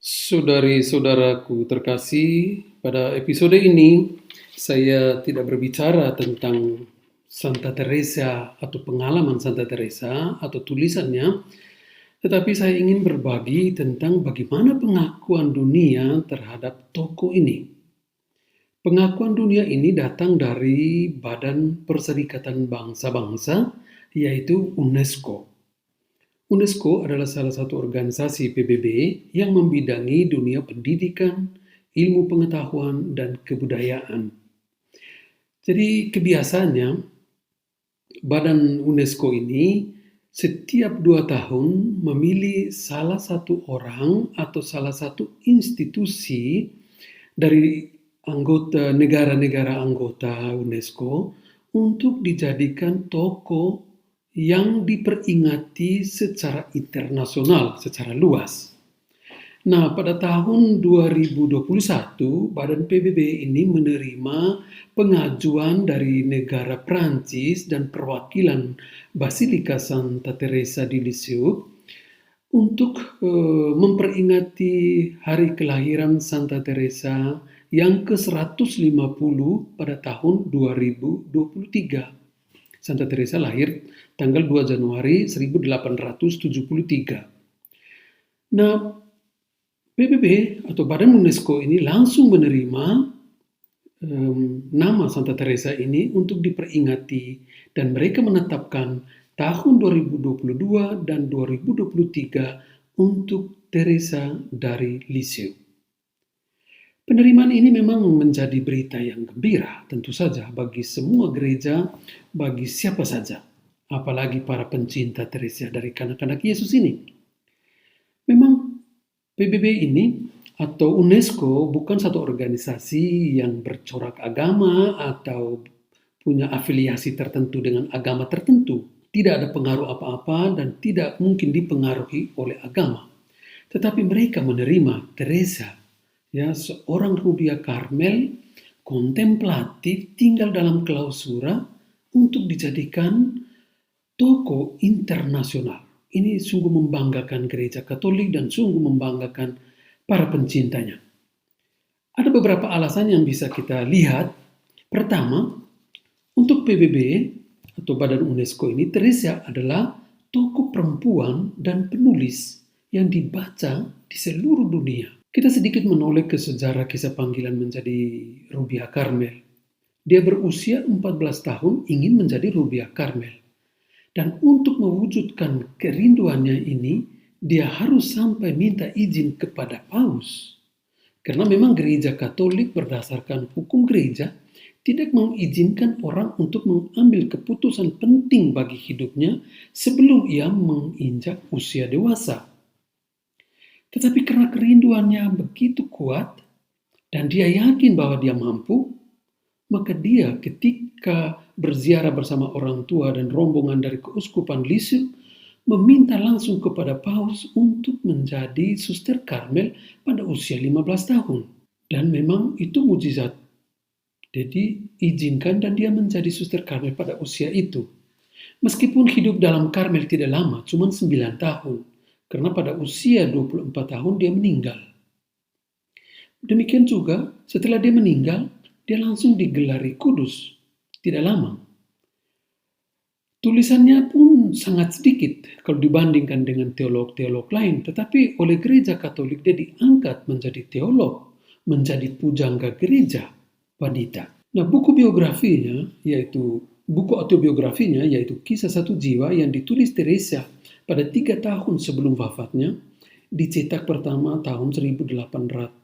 Saudari-saudaraku terkasih, pada episode ini saya tidak berbicara tentang Santa Teresa atau pengalaman Santa Teresa atau tulisannya, tetapi saya ingin berbagi tentang bagaimana pengakuan dunia terhadap tokoh ini. Pengakuan dunia ini datang dari Badan Perserikatan Bangsa-Bangsa, yaitu UNESCO. UNESCO adalah salah satu organisasi PBB yang membidangi dunia pendidikan, ilmu pengetahuan, dan kebudayaan. Jadi kebiasaannya, Badan UNESCO ini setiap 2 tahun memilih salah satu orang atau salah satu institusi dari anggota negara-negara anggota UNESCO untuk dijadikan tokoh yang diperingati secara internasional, secara luas. Nah, pada tahun 2021, Badan PBB ini menerima pengajuan dari negara Prancis dan perwakilan Basilika Santa Teresa di Lisieux untuk memperingati hari kelahiran Santa Teresa yang ke-150 pada tahun 2023. Santa Teresa lahir tanggal 2 Januari 1873. Nah, PBB atau Badan UNESCO ini langsung menerima nama Santa Teresa ini untuk diperingati dan mereka menetapkan tahun 2022 dan 2023 untuk Teresa dari Lisieux. Penerimaan ini memang menjadi berita yang gembira, tentu saja, bagi semua gereja, bagi siapa saja, apalagi para pencinta Teresa dari kanak-kanak Yesus ini. Memang PBB ini atau UNESCO bukan satu organisasi yang bercorak agama atau punya afiliasi tertentu dengan agama tertentu. Tidak ada pengaruh apa-apa dan tidak mungkin dipengaruhi oleh agama. Tetapi mereka menerima Teresa, ya, seorang Rubia Karmel kontemplatif tinggal dalam klausura untuk dijadikan tokoh internasional. Ini sungguh membanggakan gereja Katolik dan sungguh membanggakan para pencintanya. Ada beberapa alasan yang bisa kita lihat. Pertama, untuk PBB atau Badan UNESCO ini, Teresa adalah tokoh perempuan dan penulis yang dibaca di seluruh dunia. Kita sedikit menoleh ke sejarah kisah panggilan menjadi Rubia Karmel. Dia berusia 14 tahun ingin menjadi Rubia Karmel. Dan untuk mewujudkan kerinduannya ini, dia harus sampai minta izin kepada Paus. Karena memang gereja Katolik berdasarkan hukum gereja tidak mengizinkan orang untuk mengambil keputusan penting bagi hidupnya sebelum ia menginjak usia dewasa. Tetapi karena kerinduannya begitu kuat dan dia yakin bahwa dia mampu, maka dia ketika berziarah bersama orang tua dan rombongan dari keuskupan Lisieux meminta langsung kepada Paus untuk menjadi suster Karmel pada usia 15 tahun. Dan memang itu mujizat. Jadi izinkan dan dia menjadi suster Karmel pada usia itu. Meskipun hidup dalam Karmel tidak lama, cuma 9 tahun. Karena pada usia 24 tahun dia meninggal. Demikian juga setelah dia meninggal, dia langsung digelari kudus. Tidak lama. Tulisannya pun sangat sedikit kalau dibandingkan dengan teolog-teolog lain. Tetapi oleh gereja Katolik dia diangkat menjadi teolog, menjadi pujangga gereja wanita. Nah, buku autobiografinya yaitu Kisah Satu Jiwa yang ditulis Teresa pada 3 tahun sebelum wafatnya, dicetak pertama tahun 1898,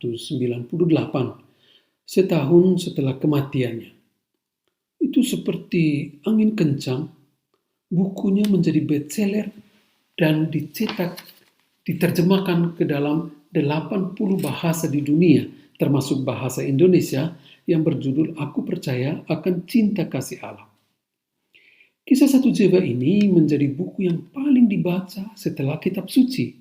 setahun setelah kematiannya. Itu seperti angin kencang, bukunya menjadi bestseller dan diterjemahkan ke dalam 80 bahasa di dunia, termasuk bahasa Indonesia yang berjudul Aku Percaya Akan Cinta Kasih Allah. Kisah Satu Jiwa ini menjadi buku yang paling dibaca setelah kitab suci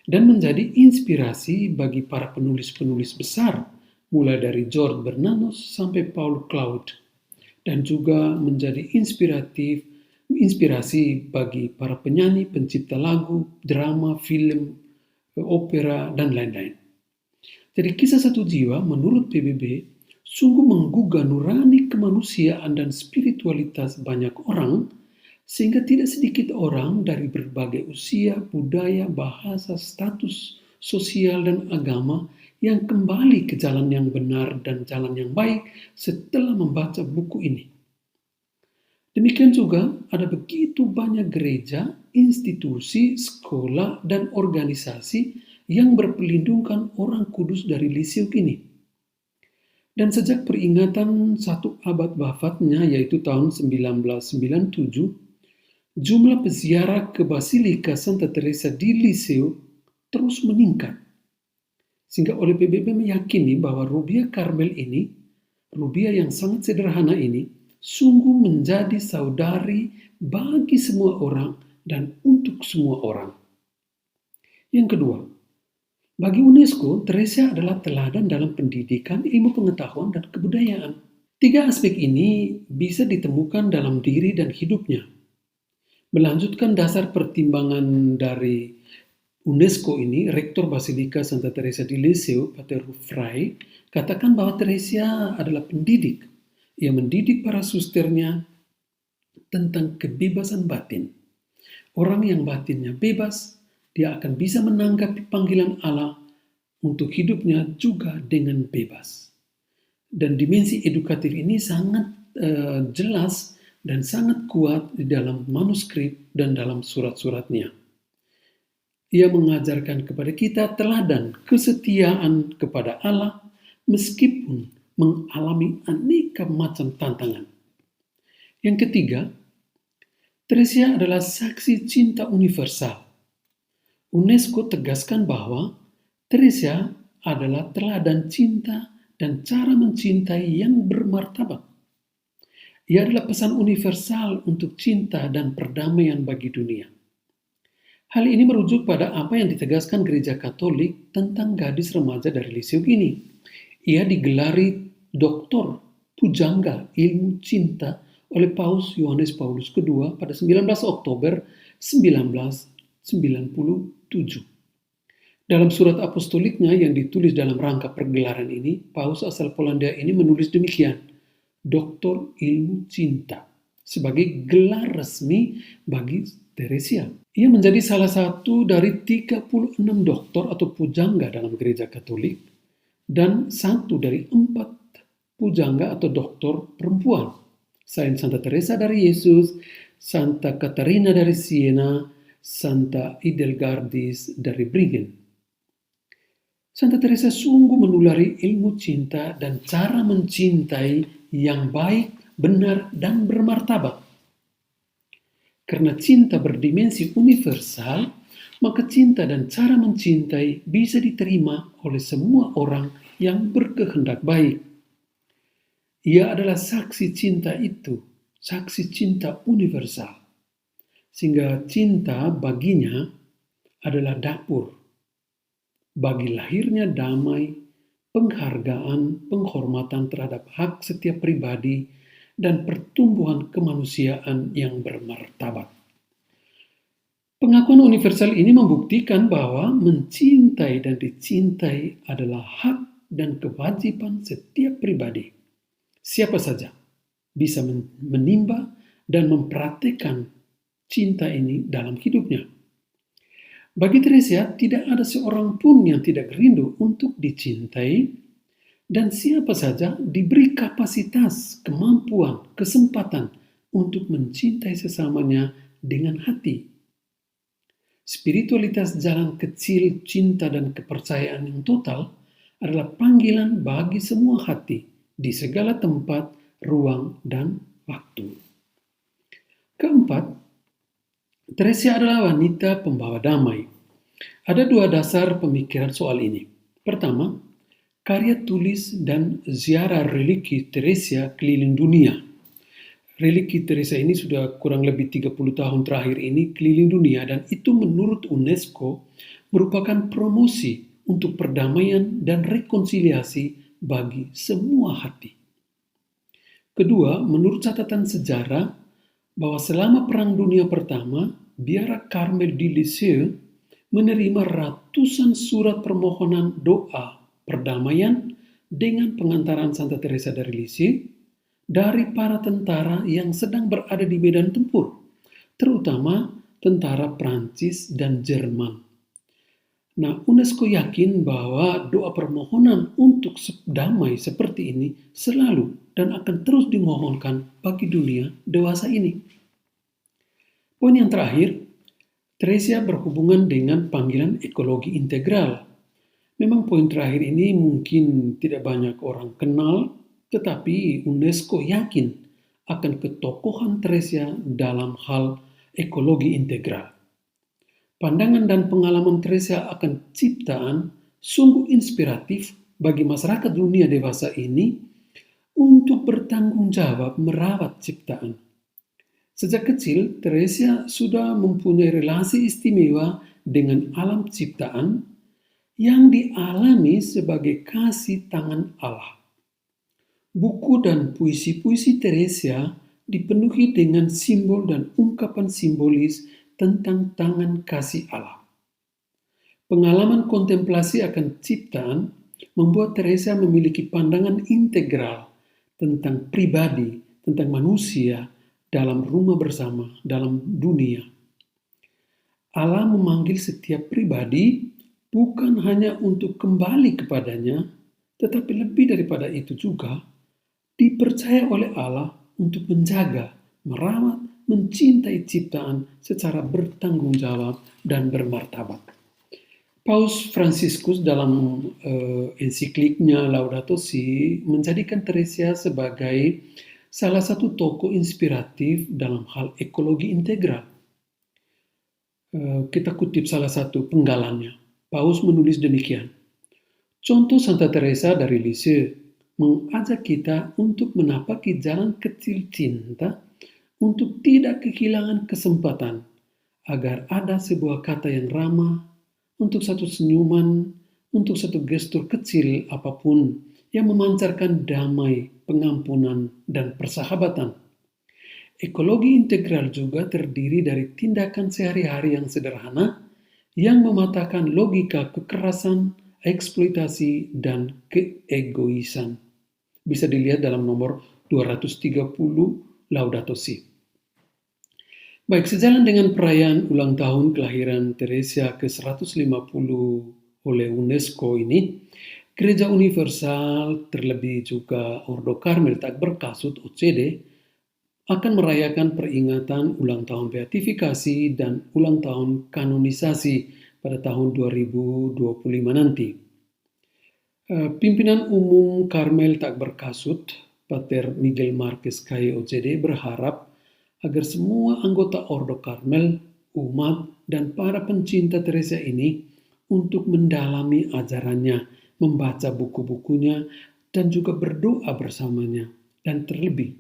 dan menjadi inspirasi bagi para penulis-penulis besar, mulai dari George Bernanos sampai Paul Claude, dan juga menjadi inspiratif inspirasi bagi para penyanyi, pencipta lagu, drama, film, opera, dan lain-lain. Jadi kisah satu jiwa menurut PBB sungguh menggugah nurani kemanusiaan dan spiritualitas banyak orang, sehingga tidak sedikit orang dari berbagai usia, budaya, bahasa, status sosial, dan agama yang kembali ke jalan yang benar dan jalan yang baik setelah membaca buku ini. Demikian juga ada begitu banyak gereja, institusi, sekolah, dan organisasi yang berpelindungkan orang kudus dari Lisieux ini. Dan sejak peringatan 1 abad wafatnya, yaitu tahun 1997, jumlah peziarah ke Basilika Santa Teresa di Lisieux terus meningkat. Sehingga oleh PBB meyakini bahwa Rubia Karmel ini, Rubia yang sangat sederhana ini, sungguh menjadi saudari bagi semua orang dan untuk semua orang. Yang kedua, bagi UNESCO, Teresa adalah teladan dalam pendidikan, ilmu pengetahuan, dan kebudayaan. 3 aspek ini bisa ditemukan dalam diri dan hidupnya. Melanjutkan dasar pertimbangan dari UNESCO ini, Rektor Basilika Santa Teresa di Lisieux, Pater Frey, katakan bahwa Teresa adalah pendidik. Ia mendidik para susternya tentang kebebasan batin. Orang yang batinnya bebas, dia akan bisa menanggapi panggilan Allah untuk hidupnya juga dengan bebas. Dan dimensi edukatif ini sangat jelas dan sangat kuat di dalam manuskrip dan dalam surat-suratnya. Ia mengajarkan kepada kita teladan kesetiaan kepada Allah meskipun mengalami aneka macam tantangan. Yang ketiga, Teresa adalah saksi cinta universal. UNESCO tegaskan bahwa Teresa adalah teladan cinta dan cara mencintai yang bermartabat. Ia adalah pesan universal untuk cinta dan perdamaian bagi dunia. Hal ini merujuk pada apa yang ditegaskan Gereja Katolik tentang gadis remaja dari Lisieux ini. Ia digelari Doktor Pujangga Ilmu Cinta oleh Paus Yohanes Paulus II pada 19 Oktober 1997. Dalam surat apostoliknya yang ditulis dalam rangka pergelaran ini, Paus asal Polandia ini menulis demikian, Doktor Ilmu Cinta, sebagai gelar resmi bagi Teresia. Ia menjadi salah satu dari 36 doktor atau pujangga dalam Gereja Katolik dan satu dari 4 pujangga atau doktor perempuan. Selain Santa Teresa dari Yesus, Santa Catarina dari Siena, Santa Idelgardis dari Briggen. Santa Teresa sungguh menulari ilmu cinta dan cara mencintai yang baik, benar, dan bermartabat. Karena cinta berdimensi universal, maka cinta dan cara mencintai bisa diterima oleh semua orang yang berkehendak baik. Ia adalah saksi cinta itu, saksi cinta universal. Sehingga cinta baginya adalah dapur bagi lahirnya damai, penghargaan, penghormatan terhadap hak setiap pribadi, dan pertumbuhan kemanusiaan yang bermartabat. Pengakuan universal ini membuktikan bahwa mencintai dan dicintai adalah hak dan kewajiban setiap pribadi. Siapa saja bisa menimba dan mempraktikkan cinta ini dalam hidupnya. Bagi Teresa, tidak ada seorang pun yang tidak rindu untuk dicintai, dan siapa saja diberi kapasitas, kemampuan, kesempatan untuk mencintai sesamanya dengan hati. Spiritualitas jalan kecil, cinta, dan kepercayaan yang total adalah panggilan bagi semua hati di segala tempat, ruang, dan waktu. Keempat, Teresa adalah wanita pembawa damai. Ada 2 dasar pemikiran soal ini. Pertama, karya tulis dan ziarah religi Teresa keliling dunia. Religi Teresa ini sudah kurang lebih 30 tahun terakhir ini keliling dunia, dan itu menurut UNESCO merupakan promosi untuk perdamaian dan rekonsiliasi bagi semua hati. Kedua, menurut catatan sejarah, bahwa selama Perang Dunia Pertama, Biara Karmel di Lisieux menerima ratusan surat permohonan doa perdamaian dengan pengantaran Santa Teresa dari Lisieux dari para tentara yang sedang berada di medan tempur, terutama tentara Prancis dan Jerman. Nah, UNESCO yakin bahwa doa permohonan untuk damai seperti ini selalu dan akan terus dimohonkan bagi dunia dewasa ini. Poin yang terakhir, Teresia berhubungan dengan panggilan ekologi integral. Memang poin terakhir ini mungkin tidak banyak orang kenal, tetapi UNESCO yakin akan ketokohan Teresia dalam hal ekologi integral. Pandangan dan pengalaman Teresia akan ciptaan sungguh inspiratif bagi masyarakat dunia dewasa ini untuk bertanggung jawab merawat ciptaan. Sejak kecil, Teresia sudah mempunyai relasi istimewa dengan alam ciptaan yang dialami sebagai kasih tangan Allah. Buku dan puisi-puisi Teresia dipenuhi dengan simbol dan ungkapan simbolis tentang tangan kasih Allah. Pengalaman kontemplasi akan ciptaan membuat Teresia memiliki pandangan integral tentang pribadi, tentang manusia dalam rumah bersama, dalam dunia. Allah memanggil setiap pribadi bukan hanya untuk kembali kepadanya, tetapi lebih daripada itu juga dipercaya oleh Allah untuk menjaga, merawat, mencintai ciptaan secara bertanggung jawab dan bermartabat. Paus Fransiskus dalam ensikliknya Laudato Si menjadikan Teresia sebagai salah satu tokoh inspiratif dalam hal ekologi integral. Kita kutip salah satu penggalannya. Paus menulis demikian. Contoh Santa Teresa dari Lisieux mengajak kita untuk menapaki jalan kecil cinta untuk tidak kehilangan kesempatan agar ada sebuah kata yang ramah, untuk satu senyuman, untuk satu gestur kecil apapun yang memancarkan damai, pengampunan, dan persahabatan. Ekologi integral juga terdiri dari tindakan sehari-hari yang sederhana yang mematahkan logika kekerasan, eksploitasi, dan keegoisan. Bisa dilihat dalam nomor 230 Laudato Si. Baik, sejalan dengan perayaan ulang tahun kelahiran Teresia ke-150 oleh UNESCO ini, Gereja Universal, terlebih juga Ordo Karmel Tak Berkasut OCD, akan merayakan peringatan ulang tahun beatifikasi dan ulang tahun kanonisasi pada tahun 2025 nanti. Pimpinan Umum Karmel Tak Berkasut, Pater Miguel Marquez Calle OCD, berharap agar semua anggota Ordo Karmel, umat, dan para pencinta Teresia ini untuk mendalami ajarannya, membaca buku-bukunya, dan juga berdoa bersamanya, dan terlebih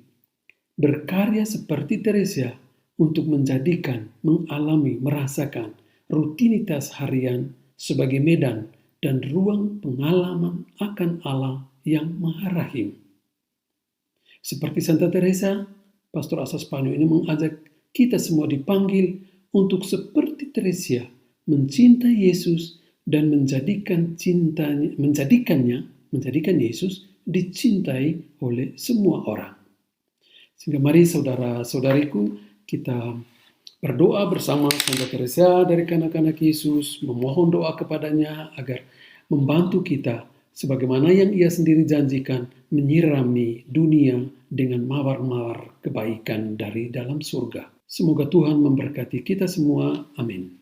berkarya seperti Teresia untuk menjadikan, mengalami, merasakan rutinitas harian sebagai medan dan ruang pengalaman akan Allah yang Maha Rahim. Seperti Santa Teresa, Pastor Asa Spanyol ini mengajak kita semua dipanggil untuk seperti Teresia mencintai Yesus dan menjadikan Yesus dicintai oleh semua orang. Sehingga mari saudara-saudariku kita berdoa bersama Santa Teresa dari kanak-kanak Yesus, memohon doa kepadanya agar membantu kita sebagaimana yang ia sendiri janjikan menyirami dunia dengan mawar-mawar kebaikan dari dalam surga. Semoga Tuhan memberkati kita semua. Amin.